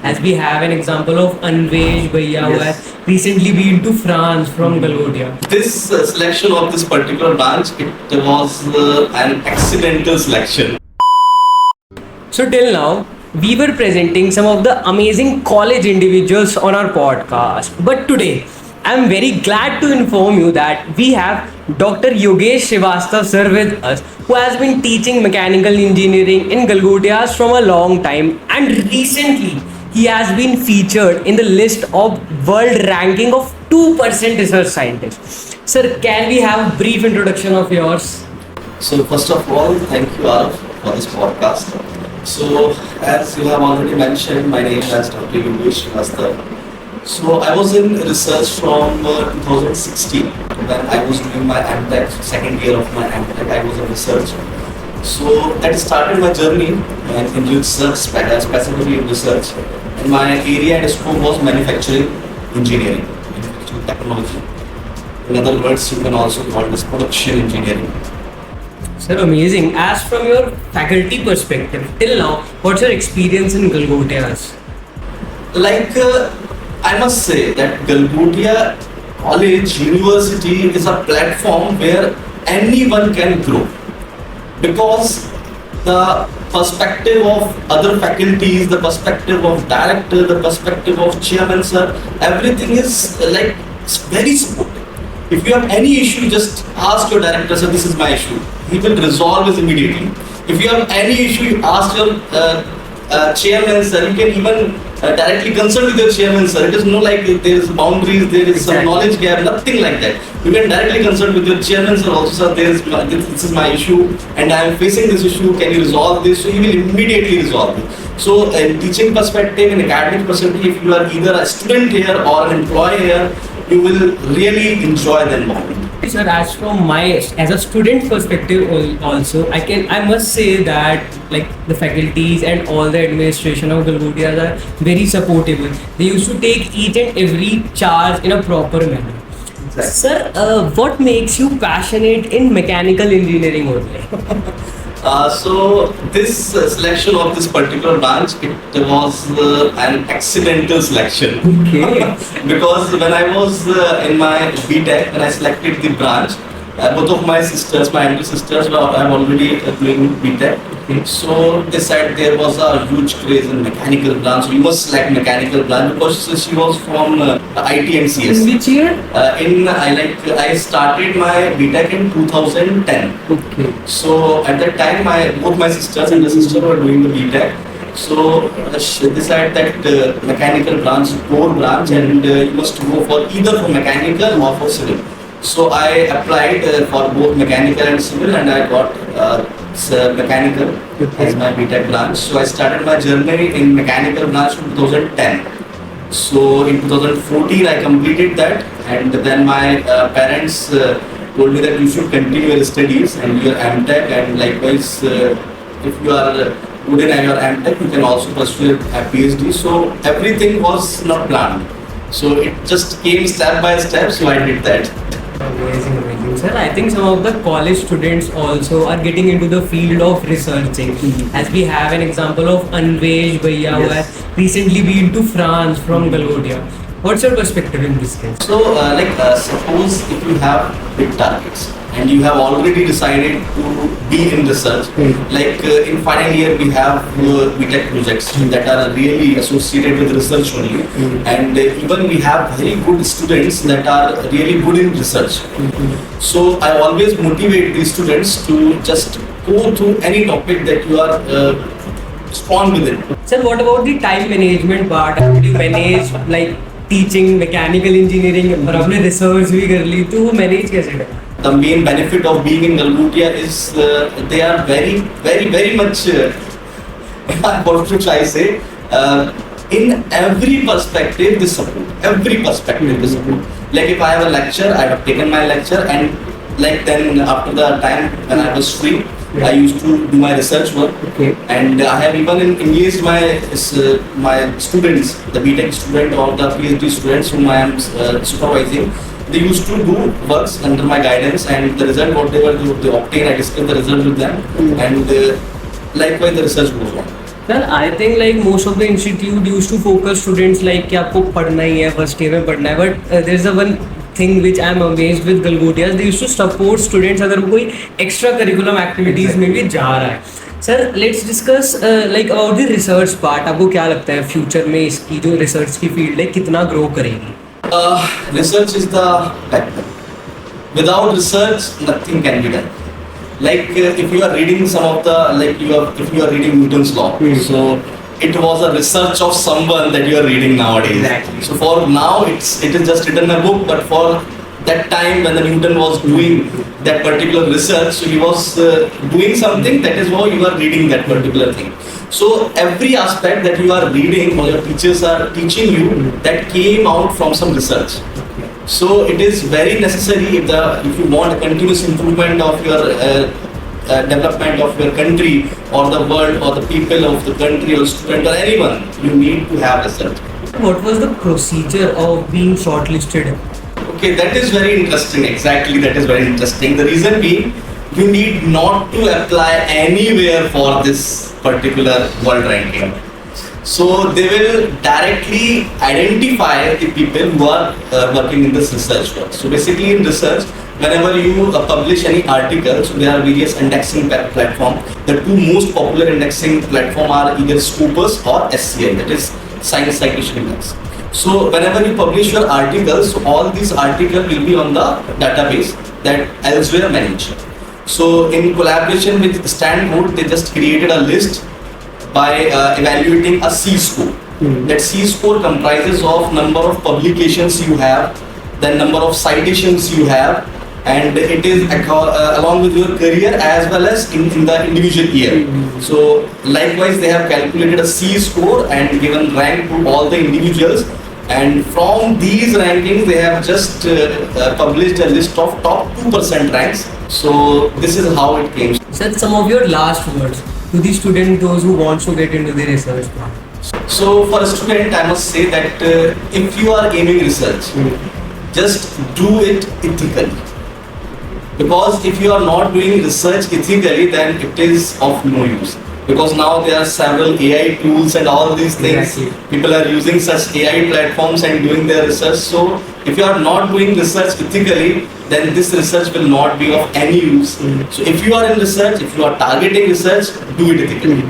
as we have an example of Anvesh Bhaiya who has recently been to France from Galgotias. This selection of this particular branch, it was an accidental selection. So till now, we were presenting some of the amazing college individuals on our podcast. But today, I'm very glad to inform you that we have Dr. Yogesh Shrivastava sir with us, who has been teaching mechanical engineering in Galgotias from a long time, and recently he has been featured in the list of world ranking of 2% research scientists. Sir, can we have a brief introduction of yours? So first of all, thank you Arif for this podcast. So as you have already mentioned, my name is Dr. Yogesh Shrivastava. So I was in research from 2016 when I was doing my MTech, second year of my MTech, I was in research. So that started my journey in research, specifically in research. And my area and scope was manufacturing engineering, manufacturing technology. In other words, you can also call this production engineering. Sir, amazing. As from your faculty perspective, till now, what's your experience in Galgotias? I must say that Galgotia College University is a platform where anyone can grow, because the perspective of other faculties, the perspective of director, the perspective of chairman sir, everything is very supportive. If you have any issue, just ask your director, sir, this is my issue. He will resolve it immediately. If you have any issue, you ask your chairman sir. You can even directly consult with your chairman sir. It is no like there is boundaries, there is some knowledge gap, nothing like that. You can directly consult with your chairman sir also, sir, this is my issue and I am facing this issue, can you resolve this? So he will immediately resolve it. So in teaching perspective, in academic perspective, if you are either a student here or an employee here, you will really enjoy the environment. Sir, as from my as a student perspective also, I must say that like the faculties and all the administration of Galgotias are very supportive. They used to take each and every charge in a proper manner. Exactly. Sir, what makes you passionate in mechanical engineering only? So this selection of this particular branch, it was an accidental selection. Okay. Because when I was in my BTech, when I selected the branch, both of my sisters, my elder sisters, were already doing BTech. Okay. So they said there was a huge craze in mechanical branch. So you must select mechanical branch, because she was from IT and CS. In which year? I started my BTech in 2010. Okay. So at that time, both my sisters and the sister were doing the BTech. So she decided that mechanical branch, core branch, and you must go for either for mechanical or for civil. So I applied for both mechanical and civil, and I got mechanical as my BTech branch. So I started my journey in mechanical branch in 2010. So in 2014 I completed that, and then my parents told me that you should continue your studies and your MTech, and likewise if you are good in your MTech, you can also pursue a PhD. So everything was not planned. So it just came step by step, so I did that. Amazing, amazing. Sir, I think some of the college students also are getting into the field of researching. As we have an example of Anvesh Bhaiya who has recently been to France from Galgotias. What's your perspective in this case? So suppose if you have big targets and you have already decided to be in research, in final year we have BTech projects that are really associated with research only, and even we have very good students that are really good in research. So I always motivate these students to just go through any topic that you are strong within. Sir, what about the time management part? How do you manage teaching mechanical engineering और अपने research भी कर ली, तो वो manage कैसे करें? The main benefit of being in Galgotia is they are very much what should I say, in every perspective they support. Every perspective they support. Like if I have a lecture, I have taken my lecture, and then after the time when I was free, I used to do my research work. Okay. And I have even engaged my students, the BTech student or the PhD students whom I am supervising. They used to do works under my guidance, and the result whatever they obtain, I discuss the result with them, and likewise the research goes on. Well, I think like most of the institute used to focus students like कि आपको पढ़ना ही है first year में पढ़ना है, but there is a one thing which I am amazed with Galgotias. They used to support students अगर वो कोई extra curriculum activities में भी जा रहा है. Sir, let's discuss like about the research part. आपको क्या लगता है future में इसकी जो research की field है कितना grow करेगी? Research is the backbone. Without research, nothing can be done. Like if you are reading some of the if you are reading Newton's law, so it was a research of someone that you are reading nowadays. Exactly. So for now, it is just written in a book, but for that time when the Newton was doing that particular research, so he was doing something. That is why you are reading that particular thing. So every aspect that you are reading or your teachers are teaching you, that came out from some research. So it is very necessary if you want a continuous improvement of your development of your country or the world or the people of the country or student or anyone, you need to have research. What was the procedure of being shortlisted? Okay, that is very interesting. Exactly, that is very interesting. The reason being, you need not to apply anywhere for this particular world ranking. So they will directly identify the people who are working in this research work. So basically in research, whenever you publish any article, so there are various indexing platforms. The two most popular indexing platforms are either Scopus or SCI, that is Science Citation Index. So whenever you publish your articles, so all these articles will be on the database that Elsewhere manage. So in collaboration with Stanford, they just created a list by evaluating a C score. That C score comprises of number of publications you have, the number of citations you have, and it is along with your career as well as in the individual year. So likewise, they have calculated a C score and given rank to all the individuals. And from these rankings, they have just published a list of top 2% ranks. So this is how it came. Sir, some of your last words to the students, those who want to get into the research part. So for a student, I must say that if you are aiming research, just do it ethically. Because if you are not doing research ethically, then it is of no use. Because now there are several AI tools and all these things. Exactly. People are using such AI platforms and doing their research. So if you are not doing research ethically, then this research will not be of any use. So if you are in research, if you are targeting research, do it ethically.